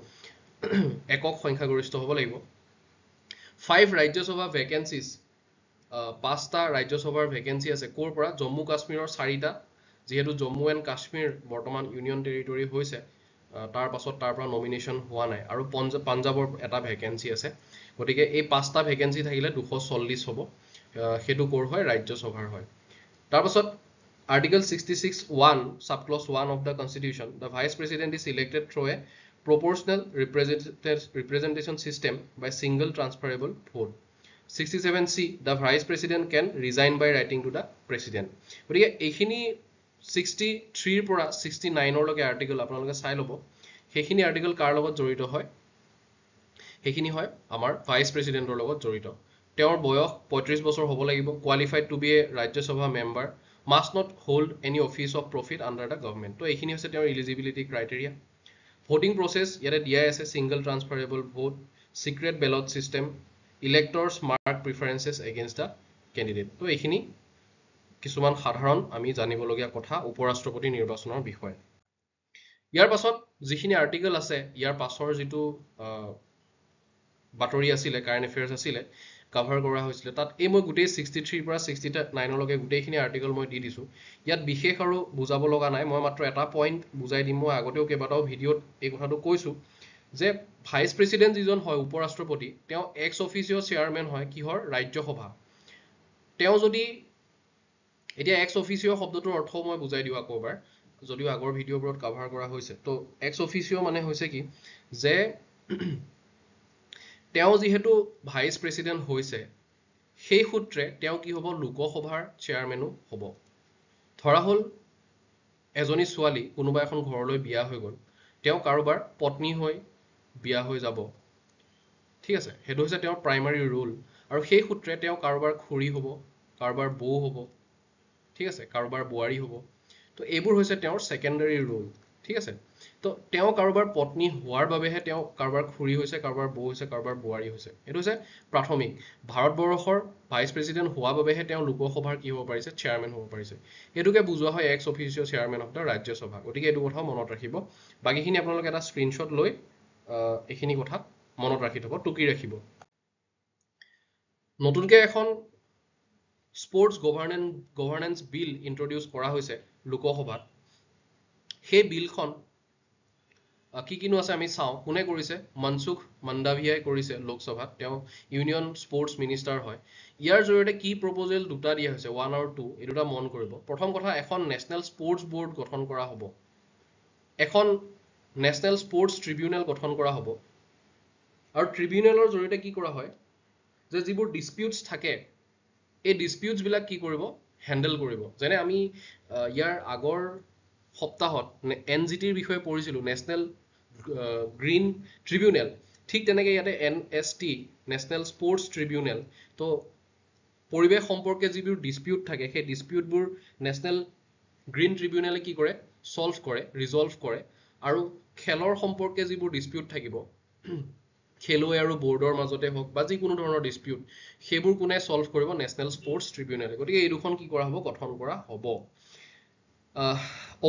একক সংখ্যাগৰিষ্ঠ হ'ব লাগিব 5 ৰাজ্যসভা ভ্যাকেন্সিজ 5টা ৰাজ্যসভাৰ ভ্যাকেন্সি আছে কোৰ পৰা জম্মু কাশ্মীৰৰ 4টা যেহেতু জম্মু এণ্ড কাশ্মীৰ বৰ্তমান ইউনিয়ন টেৰিটৰি হৈছে তাৰ পাছত তাৰ পৰা নমিনেশ্যন হোৱা নাই আৰু পাঞ্জাবৰ এটা ভ্যাকেন্সি আছে গতিকে এই 5টা ভ্যাকেন্সি থাকিলে 240 হ'ব হেতু কোৰ হয় ৰাজ্যসভাৰ হয় তাৰ পাছত Article 66(1) subclause 1 of the Constitution, the Vice President is elected through a proportional representation system by single transferable vote. 67C, the vice president can resign by writing to the president. গতিকে এইখিনি 63 ৰ পৰা 69 লৈকে আৰ্টিকেল আপোনালোকে চাই ল'ব। সেইখিনি article কাৰ লগত জড়িত হয়? সেইখিনি হয় আমাৰ ভাইচ প্ৰেচিডেণ্টৰ লগত জড়িত। তেওঁৰ বয়স 35 বছৰ হ'ব লাগিব, qualified to be a Rajya Sabha member, must not hold any office of profit under the government. তো এইখিনি হৈছে তেওঁৰ ইলিজিবিলিটি ক্ৰাইটেৰিয়া। ভোটিং প্ৰচেছ ইয়াতে দিয়াই আছে, single transferable vote, secret ballot system, electors mark preferences against the candidate. তো এইখিনি কিছুমান সাধাৰণ আমি জানিবলগীয়া কথা উপৰাষ্ট্ৰপতি নিৰ্বাচনৰ বিষয়ে। ইয়াৰ পাছত যিখিনি আৰ্টিকেল আছে, ইয়াৰ পাছৰ যিটো বাতৰি আছিলে, কাৰেণ্ট এফেয়াৰ্ছ আছিলে, কাভাৰ কৰা হৈছিলে, তাত এই মই গোটেই 63 ৰ পৰা 69 লৈকে গোটেইখিনি আৰ্টিকেল মই দি দিছোঁ। ইয়াত বিশেষ আৰু বুজাব লগা নাই, মই মাত্ৰ এটা পইণ্ট বুজাই দিম। মই আগতেও কেইবাটাও ভিডিঅ'ত এই কথাটো কৈছোঁ যে ভাইচ প্ৰেচিডেণ্ট যিজন হয় উপৰাষ্ট্ৰপতি, তেওঁ এক্স অফিচিঅ চেয়াৰমেন হয় কিহৰ? ৰাজ্যসভা। তেওঁ যদি এতিয়া এক্স অফিচিঅ শব্দটোৰ অৰ্থও মই বুজাই দিওঁ আকৌ এবাৰ, যদিও আগৰ ভিডিঅ'বোৰত কাভাৰ কৰা হৈছে। তো এক্স অফিচিঅ মানে হৈছে কি যে তেওঁ যিহেতু ভাইচ প্ৰেচিডেণ্ট হৈছে, সেই সূত্ৰে তেওঁ কি হ'ব? লোকসভাৰ চেয়াৰমেনো হ'ব। ধৰা হ'ল এজনী ছোৱালী কোনোবা এখন ঘৰলৈ বিয়া হৈ গ'ল, তেওঁ কাৰোবাৰ পত্নী হৈ বিয়া হৈ যাব, ঠিক আছে? সেইটো হৈছে তেওঁৰ প্ৰাইমাৰী ৰোল। আৰু সেই সূত্ৰে তেওঁ কাৰোবাৰ খুৰী হ'ব, কাৰোবাৰ বৌ হ'ব, ঠিক আছে, কাৰোবাৰ বোৱাৰী হ'ব। তো এইবোৰ হৈছে তেওঁৰ ছেকেণ্ডাৰী ৰোল, ঠিক আছে? তো তেওঁ কাৰোবাৰ পত্নী হোৱাৰ বাবেহে তেওঁ কাৰোবাৰ খুৰী হৈছে, কাৰোবাৰ বৌ হৈছে, কাৰোবাৰ বোৱাৰী হৈছে। এইটো হৈছে প্ৰাথমিক। ভাৰতবৰ্ষৰ ভাইচ প্ৰেচিডেণ্ট হোৱা বাবেহে তেওঁ লোকসভাৰ কি হ'ব পাৰিছে? চেয়াৰমেন হ'ব পাৰিছে। এইটোকে বুজোৱা হয় ex officio chairman of the Rajya. গতিকে এইটো কথাও মনত ৰাখিব। বাকীখিনি আপোনালোকে এটা স্ক্ৰীনশ্বট লৈ এইখিনি কথা মনত ৰাখি থ'ব, টুকি ৰাখিব। নতুনকৈ এখন স্পৰ্টছ গভাৰ্নেন্স বিল ইন্ট্ৰডিউচ কৰা হৈছে লোকসভাত। সেই বিলখন কি কিনো আছে আমি চাওঁ। কোনে কৰিছে? মনসুখ মাণ্ডাভিয়াই কৰিছে লোকসভাত। তেওঁ ইউনিয়ন স্পৰ্টছ মিনিষ্টাৰ হয়। ইয়াৰ জৰিয়তে কি প্ৰপ'জেল দুটা দিয়া হৈছে, 1 আৰু 2, এই দুটা মন কৰিব। প্ৰথম কথা, এখন নেশ্যনেল স্পৰ্টছ বৰ্ড গঠন কৰা হ'ব, এখন নেশ্যনেল স্পৰ্টছ ট্ৰিবিউনেল গঠন কৰা হ'ব। আৰু ট্ৰিবিউনেলৰ জৰিয়তে কি কৰা হয় যে যিবোৰ ডিছপিউটছ থাকে, এই ডিছপিউটছবিলাক কি কৰিব? হেণ্ডেল কৰিব। যেনে আমি ইয়াৰ আগৰ সপ্তাহত NGTৰ বিষয়ে পঢ়িছিলোঁ, নেশ্যনেল গ্ৰীণ ট্ৰিবিউনেল। ঠিক তেনেকৈ ইয়াতে NST, নেশ্যনেল স্পৰ্টছ ট্ৰিবিউনেল। তো পৰিৱেশ সম্পৰ্কে যিবোৰ ডিছপিউট থাকে, সেই ডিছপিউটবোৰ নেশ্যনেল গ্ৰীণ ট্ৰিবিউনেলে কি কৰে? ছল্ভ কৰে, ৰিজল্ভ কৰে। আৰু খেলৰ সম্পৰ্কে যিবোৰ ডিছপিউট থাকিব, খেলুৱৈ আৰু বৰ্ডৰ মাজতে হওক বা যিকোনো ধৰণৰ ডিছপিউট, সেইবোৰ কোনে ছল্ভ কৰিব? নেশ্যনেল স্পৰ্টছ ট্ৰিবিউনেলে। গতিকে এই দুখন কি কৰা হ'ব? গঠন কৰা হ'ব।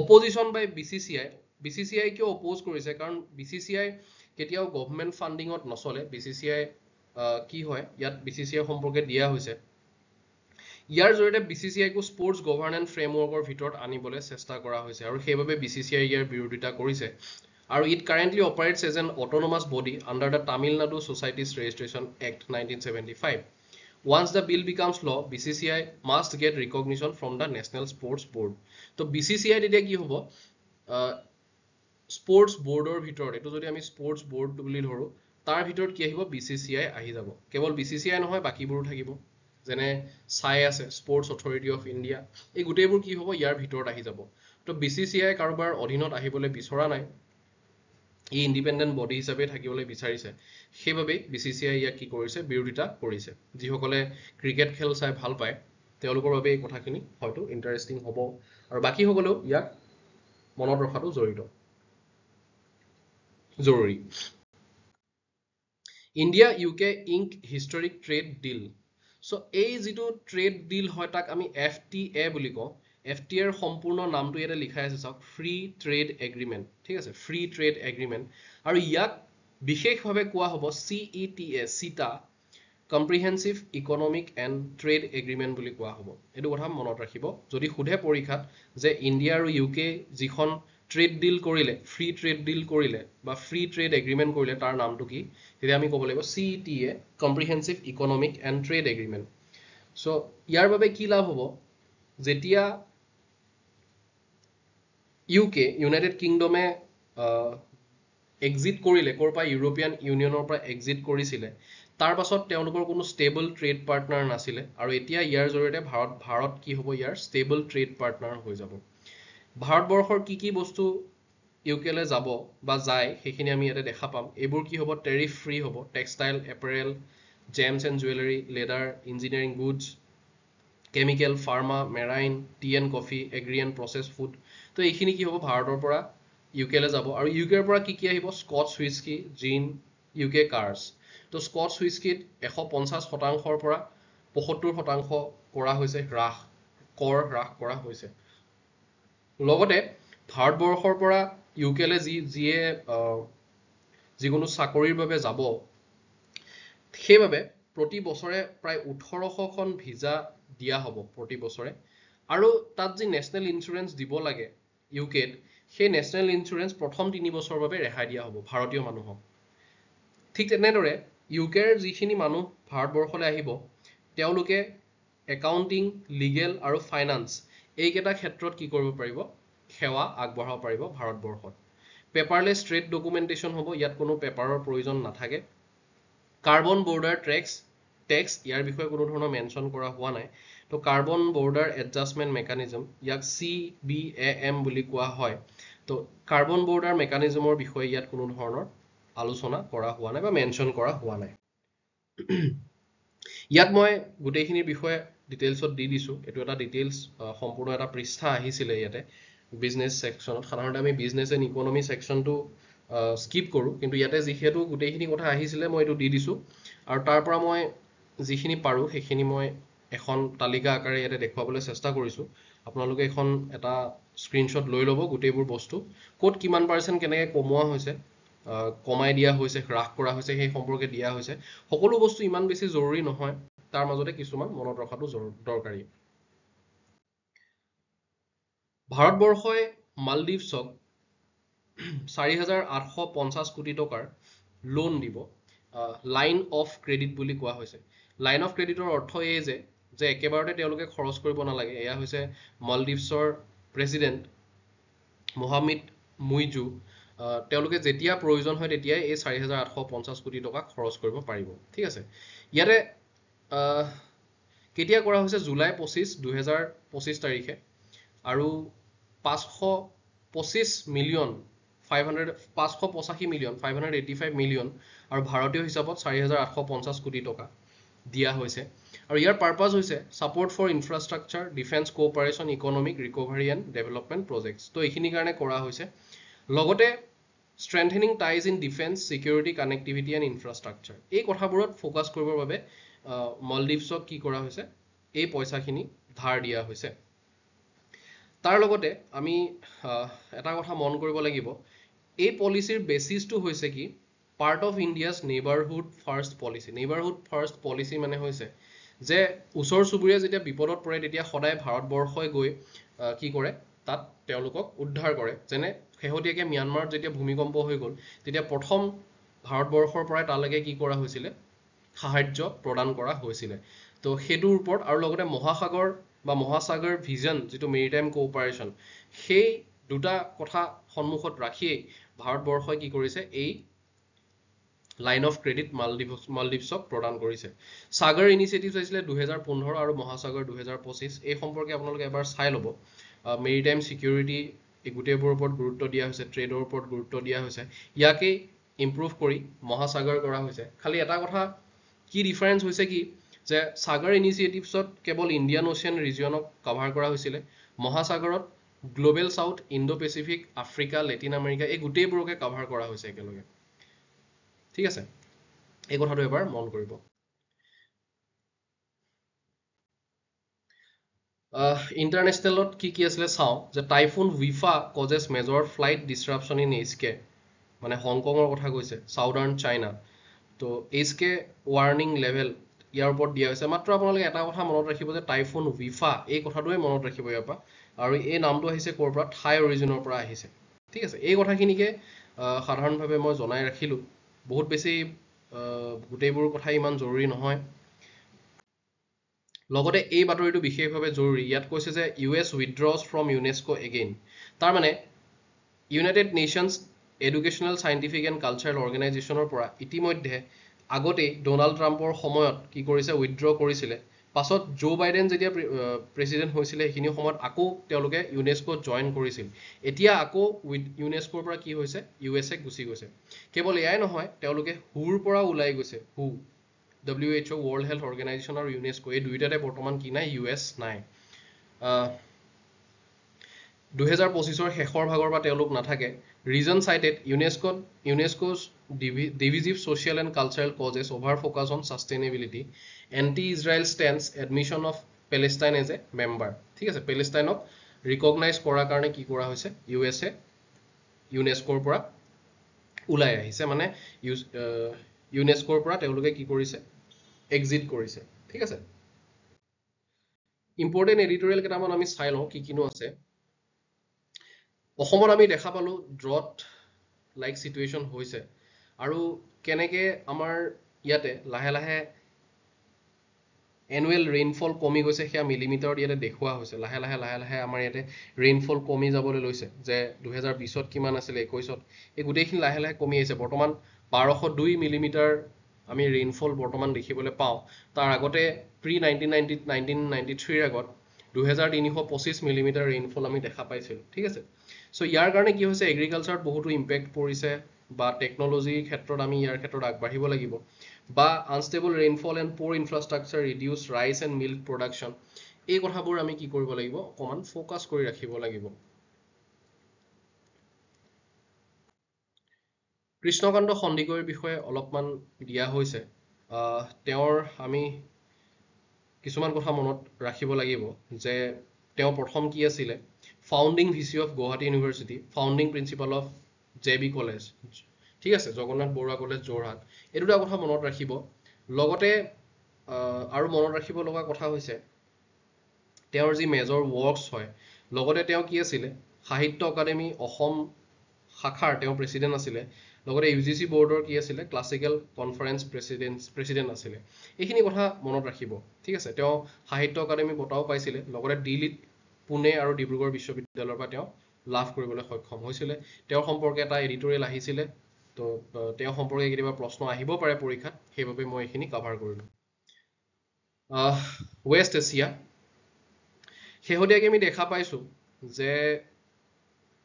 Opposition by BCCI। BCCI কিয় অপ'জ কৰিছে? কাৰণ BCCI কেতিয়াও গভৰ্ণমেণ্ট ফাণ্ডিঙত নচলে। BCCI কি হয়, ইয়াত BCCI সম্পৰ্কে দিয়া হৈছে। ইয়াৰ জৰিয়তে BCCIকো স্পৰ্টছ গভাৰ্নেন্স ফ্ৰেমৱৰ্কৰ ভিতৰত আনিবলৈ চেষ্টা কৰা হৈছে, আৰু সেইবাবে BCCI ইয়াৰ বিৰোধিতা কৰিছে। আৰু it currently operates as an autonomous body under the Tamil Nadu societies registration act 1975. Once the bill becomes law, BCCI must get recognition from the National Sports Board. তো BCCI তেতিয়া কি হ'ব? স্পৰ্টছ বৰ্ডৰ ভিতৰত, এইটো যদি আমি স্পৰ্টছ বৰ্ড বুলি ধৰোঁ, তাৰ ভিতৰত কি আহিব? BCCI আহি যাব। কেৱল BCCI নহয়, বাকীবোৰো থাকিব, যেনে চাই আছে, স্পৰ্টছ অথৰিটি অফ ইণ্ডিয়া। এই গোটেইবোৰ কি হ'ব? ইয়াৰ ভিতৰত আহি যাব। তো BCCI কাৰোবাৰ অধীনত আহিবলৈ বিচৰা নাই, ই ইণ্ডিপেণ্ডেণ্ট বডি হিচাপে থাকিবলৈ বিচাৰিছে। সেইবাবেই BCCI ইয়াক কি কৰিছে? বিৰোধিতা কৰিছে। যিসকলে ক্ৰিকেট খেল চাই ভাল পায়, তেওঁলোকৰ বাবে এই কথাখিনি হয়তো ইণ্টাৰেষ্টিং হ'ব, আৰু বাকীসকলেও ইয়াক মনত ৰখাটো জৰুৰী। India UK ink historic trade deal. So' এই যিটো ট্ৰেড ডিল হয়, তাক আমি FTA বুলি কওঁ। FTA ৰ সম্পূৰ্ণ নামটো ইয়াতে লিখাই আছে, চাওক, ফ্ৰী ট্ৰেড এগ্ৰিমেণ্ট, ঠিক আছে? Free trade agreement. আৰু ইয়াক বিশেষভাৱে কোৱা হ'ব CETA, চিটা, comprehensive economic and trade agreement বুলি কোৱা হ'ব। এইটো কথা মনত ৰাখিব। যদি সোধে পৰীক্ষাত যে ইণ্ডিয়া আৰু UK যিখন ট্ৰেড ডিল কৰিলে, ফ্ৰী ট্ৰেড ডিল কৰিলে বা ফ্ৰী ট্ৰেড এগ্ৰিমেণ্ট কৰিলে, তাৰ নামটো কি, তেতিয়া আমি ক'ব লাগিব CETA, comprehensive economic and trade agreement. So' ইয়াৰ বাবে কি লাভ হ'ব? যেতিয়া UK, ইউনাইটেড কিংডমে এক্সিট কৰিলে ক'ৰ পৰা ইউৰোপিয়ান ইউনিয়নৰ পৰা এক্সিট কৰিছিলে তাৰ পাছত তেওঁলোকৰ কোনো ষ্টেবল ট্ৰেড পাৰ্টনাৰ নাছিলে আৰু এতিয়া ইয়াৰ জৰিয়তে ভাৰত কি হ'ব ইয়াৰ ষ্টেবল ট্ৰেড পাৰ্টনাৰ হৈ যাব ভাৰতবৰ্ষৰ কি বস্তু ইউকেলে যাব বা যায় সেইখিনি আমি ইয়াতে দেখা পাম এইবোৰ কি হ'ব টেৰিফ ফ্ৰী হ'ব textile apparel James and jewellery leather engineering goods chemical pharma marine T and coffee agri and process food তো এইখিনি কি হ'ব ভাৰতৰ পৰা ইউকেলে যাব আৰু ইউকেৰ পৰা কি আহিব স্কটছ হুইস্কি জিন ইউকে কাৰ্ছ তো স্কটছ হুইস্কিত 150%ৰ পৰা 75% কৰা হৈছে কৰ হ্ৰাস কৰা হৈছে লগতে ভাৰতবৰ্ষৰ পৰা ইউকেলে যিয়ে যিকোনো চাকৰিৰ বাবে যাব সেইবাবে প্ৰতি বছৰে প্ৰায় 1800খন ভিজা দিয়া হ'ব প্ৰতি বছৰে আৰু তাত যি নেশ্যনেল ইঞ্চুৰেঞ্চ দিব লাগে ইউকেত সেই নেশ্যনেল ইঞ্চুৰেঞ্চ প্ৰথম 3 বছৰৰ বাবে ৰেহাই দিয়া হ'ব ভাৰতীয় মানুহক ঠিক তেনেদৰে ইউকেৰ যিখিনি মানুহ ভাৰতবৰ্ষলৈ আহিব তেওঁলোকে একাউণ্টিং লিগেল আৰু ফাইনান্স এইকেইটা ক্ষেত্ৰত কি কৰিব পাৰিব সেৱা আগবঢ়াব পাৰিব ভাৰতবৰ্ষত পেপাৰলেছ ট্ৰেড ডকুমেণ্টেশ্যন হ'ব ইয়াত কোনো পেপাৰৰ প্ৰয়োজন নাথাকে কাৰ্বন বৰ্ডাৰ টেক্স ইয়াৰ বিষয়ে কোনো ধৰণৰ মেনশ্যন কৰা হোৱা নাই তো কাৰ্বন বৰ্ডাৰ এডজাষ্টমেণ্ট মেকানিজম ইয়াক CBAM বুলি কোৱা হয় তো কাৰ্বন বৰ্ডাৰ মেকানিজমৰ বিষয়ে ইয়াত কোনো ধৰণৰ আলোচনা কৰা হোৱা নাই বা মেনশ্যন কৰা হোৱা নাই ইয়াত মই গোটেইখিনিৰ বিষয়ে ডিটেইলছত দি দিছোঁ এইটো এটা ডিটেইলছ সম্পূৰ্ণ এটা পৃষ্ঠা আহিছিলে ইয়াতে বিজনেছ ছেকশ্যনত সাধাৰণতে আমি বিজনেছ এণ্ড ইকনমি ছেকশ্যনটো স্কিপ কৰোঁ কিন্তু ইয়াতে যিহেতু গোটেইখিনি কথা আহিছিলে মই এইটো দি দিছোঁ আৰু তাৰ পৰা মই যিখিনি পাৰোঁ সেইখিনি মই এখন তালিকা আকাৰে ইয়াতে দেখুৱাবলৈ চেষ্টা কৰিছোঁ আপোনালোকে এখন এটা স্ক্ৰীনশ্বট লৈ ল'ব গোটেইবোৰ বস্তু ক'ত কিমান % কেনেকৈ কমোৱা হৈছে কমাই দিয়া হৈছে হ্ৰাস কৰা হৈছে সেই সম্পৰ্কে দিয়া হৈছে সকলো বস্তু ইমান বেছি জৰুৰী নহয় তাৰ মাজতে কিছুমান মনত ৰখাটো দৰকাৰী ভাৰতবৰ্ষই মালদ্বীপছক 4,850 কোটি টকাৰ লোন দিব লাইন অফ ক্ৰেডিট বুলি কোৱা হৈছে লাইন অফ ক্ৰেডিটৰ অৰ্থ এই যে একেবাৰতে তেওঁলোকে খৰচ কৰিব নালাগে এয়া হৈছে মালদ্বীপছৰ প্ৰেছিডেণ্ট মোহাম্মদ মুইজু তেওঁলোকে যেতিয়া প্ৰয়োজন হয় তেতিয়াই এই 4,850 কোটি টকা খৰচ কৰিব পাৰিব ঠিক আছে ইয়াতে কেতিয়া কৰা হৈছে জুলাই 25 2025 তাৰিখে আৰু 585 মিলিয়ন 585 মিলিয়ন আৰু ভাৰতীয় হিচাপত 4,850 কোটি টকা দিয়া হৈছে আৰু ইয়াৰ পাৰপাছ হৈছে support for infrastructure defence cooperation economic recovery and development projects তো এইখিনিৰ কাৰণে কৰা হৈছে লগতে strengthening ties in defence security connectivity and infrastructure এই কথাবোৰত ফ'কাছ কৰিবৰ বাবে মালদ্বীপছক কি কৰা হৈছে এই পইচাখিনি ধাৰ দিয়া হৈছে তাৰ লগতে আমি এটা কথা মন কৰিব লাগিব এই পলিচিৰ বেচিছটো হৈছে কি part of India's neighbourhood first policy মানে হৈছে যে ওচৰ চুবুৰীয়া যেতিয়া বিপদত পৰে তেতিয়া সদায় ভাৰতবৰ্ষই গৈ কি কৰে তাত তেওঁলোকক উদ্ধাৰ কৰে যেনে শেহতীয়াকৈ ম্যানমাৰত যেতিয়া ভূমিকম্প হৈ গ'ল তেতিয়া প্ৰথম ভাৰতবৰ্ষৰ পৰাই তালৈকে কি কৰা হৈছিলে সাহায্য প্ৰদান কৰা হৈছিলে তো সেইটোৰ ওপৰত আৰু লগতে মহাসাগৰ ভিজন যিটো মেৰিটাইম কোঅপাৰেশ্যন সেই দুটা কথা সন্মুখত ৰাখিয়েই ভাৰতবৰ্ষই কি কৰিছে এই লাইন অফ ক্ৰেডিট মালদ্বীপছক প্ৰদান কৰিছে সাগৰ ইনিচিয়েটিভ হৈছিলে 2015 আৰু মহাসাগৰ 2025 এই সম্পৰ্কে আপোনালোকে এবাৰ চাই ল'ব মেৰিটাইম ছিকিউৰিটি এই গোটেইবোৰৰ ওপৰত গুৰুত্ব দিয়া হৈছে ট্ৰেডৰ ওপৰত গুৰুত্ব দিয়া হৈছে ইয়াকেই ইম্প্ৰুভ কৰি মহাসাগৰ কৰা হৈছে খালি এটা কথা কি ডিফাৰেঞ্চ হৈছে কি যে সাগৰ ইনিচিয়েটিভছত কেৱল ইণ্ডিয়ান অ'চিয়ান ৰিজিয়নক কভাৰ কৰা হৈছিলে মহাসাগৰত Global South Indo Pacific Africa Latin America এই গোটেইবোৰকে কভাৰ কৰা হৈছে একেলগে ঠিক আছে এই কথাটো এবাৰ মন কৰিব ইণ্টাৰনেশ্যনেলত কি আছিলে চাওঁ যে typhoon Wipha causes major flight disruption in HK মানে হংকঙৰ কথা কৈছে চাউদাৰ্ণ চাইনা তো এইচকে ৱাৰ্ণিং লেভেল ইয়াৰ ওপৰত দিয়া হৈছে মাত্ৰ আপোনালোকে এটা কথা মনত ৰাখিব যে টাইফুন উইফা এই কথাটোৱে মনত ৰাখিব ইয়াৰ পৰা আৰু এই নামটো আহিছে ক'ৰ পৰা থাই অৰিজিনৰ পৰা আহিছে ঠিক আছে এই কথাখিনিকে সাধাৰণভাৱে মই জনাই ৰাখিলোঁ বহুত বেছি গোটেইবোৰ কথা ইমান জৰুৰী নহয় লগতে এই বাতৰিটো বিশেষভাৱে জৰুৰী ইয়াত কৈছে যে US withdraws from UNESCO again তাৰ মানে United Nations Educational Scientific and Cultural অৰ্গেনাইজেশ্যনৰ পৰা ইতিমধ্যে আগতেই ডোনাল্ড ট্ৰাম্পৰ সময়ত কি কৰিছে উইথড্ৰ কৰিছিলে পাছত জো বাইডেন যেতিয়া প্ৰেছিডেণ্ট হৈছিলে সেইখিনি সময়ত আকৌ তেওঁলোকে ইউনেস্কোত জইন কৰিছিল এতিয়া আকৌ ইউনেস্কোৰ পৰা কি হৈছে USA গুচি গৈছে কেৱল এয়াই নহয় তেওঁলোকে হুৰ পৰা ওলাই গৈছে হু WHO ৱৰ্ল্ড হেল্থ অৰ্গেনাইজেশ্যন আৰু ইউনেস্কো এই দুইটাতে বৰ্তমান কি নাই US নাই 2025ৰ শেষৰ ভাগৰ পৰা তেওঁলোক নাথাকে region cited ইউনেস্কোজ ডিভিজিভ social and cultural causes over focus on sustainability anti-Israel stance admission of Palestine as a member ঠিক আছে পেলেষ্টাইনক ৰিকগনাইজ কৰাৰ কাৰণে কি কৰা হৈছে USA ইউনেস্কোৰ পৰা ওলাই আহিছে মানে ইউনেস্কোৰ পৰা তেওঁলোকে কি কৰিছে এক্সিট কৰিছে ঠিক আছে ইম্পৰ্টেন্ট এডিটৰিয়েল কেইটামান আমি চাই লওঁ কি কিনো আছে অসমত আমি দেখা পালো ড্ৰট লাইক সিচুৱেশ্যন হৈছে আৰু কেনেকে আমাৰ ইয়াতে লাহে লাহে এনুৱেল ৰেইনফল কমি গৈছে সেয়া মিলিমিটাৰত ইয়াতে দেখুওৱা হৈছে লাহে লাহে আমাৰ ইয়াতে ৰেইনফল কমি যাবলৈ লৈছে যে 2020ত কিমান আছিল 21ত এই গোটেইখিনি লাহে লাহে কমি আহিছে বৰ্তমান 1202 মিলিমিটাৰ আমি ৰেইনফল বৰ্তমান দেখিবলৈ পাওঁ তাৰ আগতে প্ৰি 1993 ৰ আগত 2325 মিলিমিটাৰ ৰেইনফল আমি দেখা পাইছিল ঠিক আছে সো ইয়াৰ কাৰণে কি হৈছে এগ্ৰিকালচাৰত বহুতো ইম্পেক্ট পৰিছে বা টেকনলজিৰ ক্ষেত্ৰত আমি ইয়াৰ ক্ষেত্ৰত আগবাঢ়িব লাগিব বা unstable rainfall and poor infrastructure reduce rice and milk production এই কথাবোৰ আমি কি কৰিব লাগিব অকমান ফোকাস কৰি ৰাখিব লাগিব কৃষ্ণকান্ত সন্দিকৈৰ বিষয়ে অলপমান দিয়া হৈছে তেওঁৰ আমি কিছুমান কথা মনত ৰাখিব লাগিব যে তেওঁ প্ৰথম কি আছিলে founding VC of Guwahati university founding principal of JB college ঠিক আছে জগন্নাথ বৰুৱা কলেজ যোৰহাট এই দুটা কথা মনত ৰাখিব লগতে আৰু মনত ৰাখিব লগা কথা হৈছে তেওঁৰ যি মেজৰ ৱৰ্কছ হয় লগতে তেওঁ কি আছিলে সাহিত্য একাডেমী অসম শাখাৰ তেওঁ প্ৰেছিডেণ্ট আছিলে লগতে UGC বৰ্ডৰ কি আছিলে ক্লাছিকেল কনফাৰেন্স প্ৰেছিডেণ্ট আছিলে এইখিনি কথা মনত ৰাখিব ঠিক আছে তেওঁ সাহিত্য একাডেমী বঁটাও পাইছিলে লগতে দিল্লীত পুনে আৰু ডিব্ৰুগড় বিশ্ববিদ্যালয়ৰ পৰা তেওঁ লাভ কৰিবলৈ সক্ষম হৈছিলে তেওঁৰ সম্পৰ্কে এটা এডিটৰিয়েল আহিছিলে তো তেওঁ সম্পৰ্কে কেতিয়াবা প্ৰশ্ন আহিব পাৰে পৰীক্ষাত সেইবাবে মই এইখিনি কভাৰ কৰিলোঁ ৱেষ্ট এছিয়া শেহতীয়াকৈ আমি দেখা পাইছোঁ যে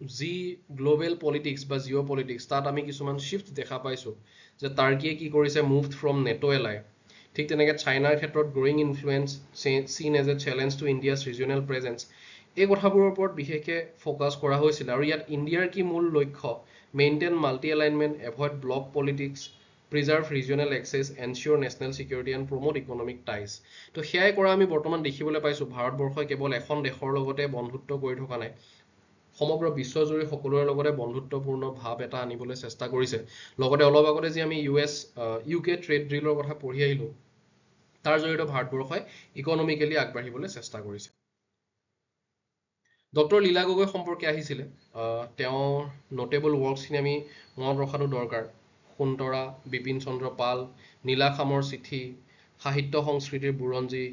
যি গ্লোবেল পলিটিক্স বা জিঅ' পলিটিক্স তাত আমি কিছুমান শিফ্ট দেখা পাইছোঁ যে টাৰ্কিয়ে কি কৰিছে মুভড ফ্ৰম নেটো এলাই ঠিক তেনেকৈ চাইনাৰ ক্ষেত্ৰত growing influence seen as a challenge to India's regional presence এই কথাবোৰৰ ওপৰত বিশেষকৈ ফ'কাছ কৰা হৈছিল আৰু ইয়াত ইণ্ডিয়াৰ কি মূল লক্ষ্য maintain multi alignment avoid bloc politics preserve regional access ensure national security and promote economic ties তো সেয়াই কৰা আমি বৰ্তমান দেখিবলৈ পাইছোঁ ভাৰতবৰ্ষই কেৱল এখন দেশৰ লগতে বন্ধুত্ব কৰি থকা নাই সমগ্ৰ বিশ্বজুৰি সকলোৰে লগতে বন্ধুত্বপূৰ্ণ ভাৱ এটা আনিবলৈ চেষ্টা কৰিছে লগতে অলপ আগতে যে আমি UK ট্ৰেড ডিলৰ কথা পঢ়ি আহিলোঁ তাৰ জৰিয়তে ভাৰতবৰ্ষই ইকনমিকেলি আগবাঢ়িবলৈ চেষ্টা কৰিছে ডক্টৰ লীলা গগৈ সম্পৰ্কে আহিছিলে তেওঁৰ নোটেবল ৱৰ্কছখিনি আমি মনত ৰখাটো দৰকাৰ সুন্তৰা বিপিন চন্দ্ৰ পাল নীলাখামৰ চিঠি সাহিত্য সংস্কৃতিৰ বুৰঞ্জী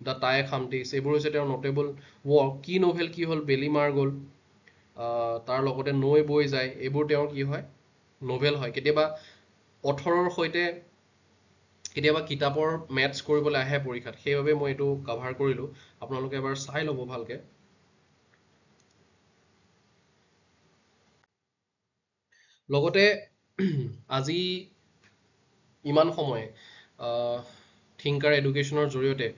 দ্য টাই খামটিছ এইবোৰ হৈছে তেওঁৰ নোটেবল ৱৰ্ক কি নভেল কি হ'ল বেলিমাৰ গ'ল তাৰ লগতে নৈ বৈ যায় এইবোৰ তেওঁৰ কি হয় নভেল হয় কেতিয়াবা অথৰৰ সৈতে কেতিয়াবা কিতাপৰ মেটচ কৰিবলৈ আহে পৰীক্ষাত সেইবাবে মই এইটো কভাৰ কৰিলোঁ আপোনালোকে এবাৰ চাই ল'ব ভালকে লগতে আজি ইমান সময় থিংকাৰ এডুকেশ্যনৰ জৰিয়তে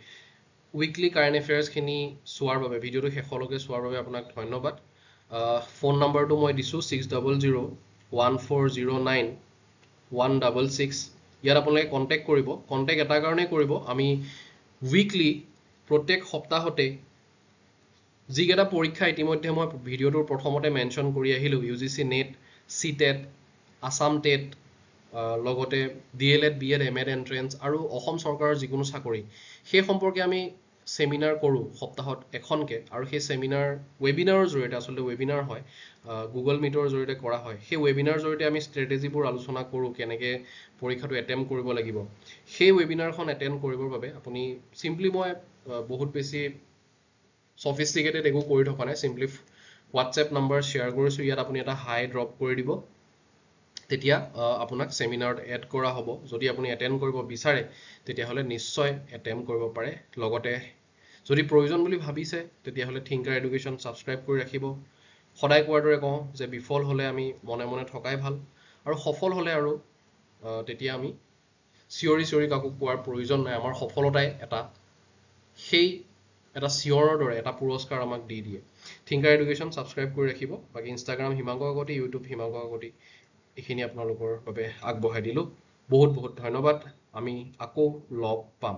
উইকলি কাৰেণ্ট এফেয়াৰ্ছখিনি চোৱাৰ বাবে ভিডিঅ'টো শেষলৈকে চোৱাৰ বাবে আপোনাক ধন্যবাদ ফোন নম্বৰটো মই দিছোঁ 6001409166 ইয়াত আপোনালোকে কণ্টেক্ট কৰিব কণ্টেক্ট এটা কাৰণেই কৰিব আমি উইকলি প্ৰত্যেক সপ্তাহতে যিকেইটা পৰীক্ষা ইতিমধ্যে মই ভিডিঅ'টোৰ প্ৰথমতে মেনশ্যন কৰি আহিলোঁ UGC net CTET Assam TET লগতে DLED BEd MAd এণ্ট্ৰেন্স আৰু অসম চৰকাৰৰ যিকোনো চাকৰি সেই সম্পৰ্কে আমি সেমিনাৰ কৰোঁ সপ্তাহত এখনকৈ আৰু সেই সেমিনাৰ ৱেবিনাৰৰ জৰিয়তে আচলতে ৱেবিনাৰ হয় গুগল মিটৰ জৰিয়তে কৰা হয় সেই ৱেবিনাৰৰ জৰিয়তে আমি ষ্ট্ৰেটেজিবোৰ আলোচনা কৰোঁ কেনেকৈ পৰীক্ষাটো এটেম্প কৰিব লাগিব সেই ৱেবিনাৰখন এটেণ্ড কৰিবৰ বাবে আপুনি চিম্পলি মই বহুত বেছি সফিষ্টিকেটেড একো কৰি থকা নাই চিম্পলি হোৱাটছএপ নম্বৰ শ্বেয়াৰ কৰিছোঁ ইয়াত আপুনি এটা হাই ড্ৰপ কৰি দিব তেতিয়া আপোনাক সেমিনাৰত এড কৰা হ'ব যদি আপুনি এটেন্ড কৰিব বিচাৰে তেতিয়াহলে নিশ্চয় এটেন্ড কৰিব পাৰে লগতে যদি প্ৰয়োজন বুলি ভাবিছে তেতিয়াহলে থিংকাৰ এডুকেশ্যন সাবস্ক্ৰাইব কৰি ৰাখিব সদায় কোৱাৰ দৰে কওঁ যে বিফল হলে আমি মনে মনে থকাই ভাল আৰু সফল হলে আৰু তেতিয়া আমি চিঞৰি কাকো কোৱাৰ প্ৰয়োজন নাই আমাৰ সফলতাই এটা চিঞৰৰ দৰে এটা পুৰস্কাৰ আমাক দি দিয়ে থিংকাৰ এডুকেশ্যন সাবস্ক্ৰাইব কৰি ৰাখিব বাকি ইনষ্টাগ্ৰাম হিমাংক কাকতি ইউটিউব হিমাংক কাকতি এইখিনি আপোনালোকৰ বাবে আগবঢ়াই দিলো বহুত বহুত ধন্যবাদ আমি আকৌ লগ পাম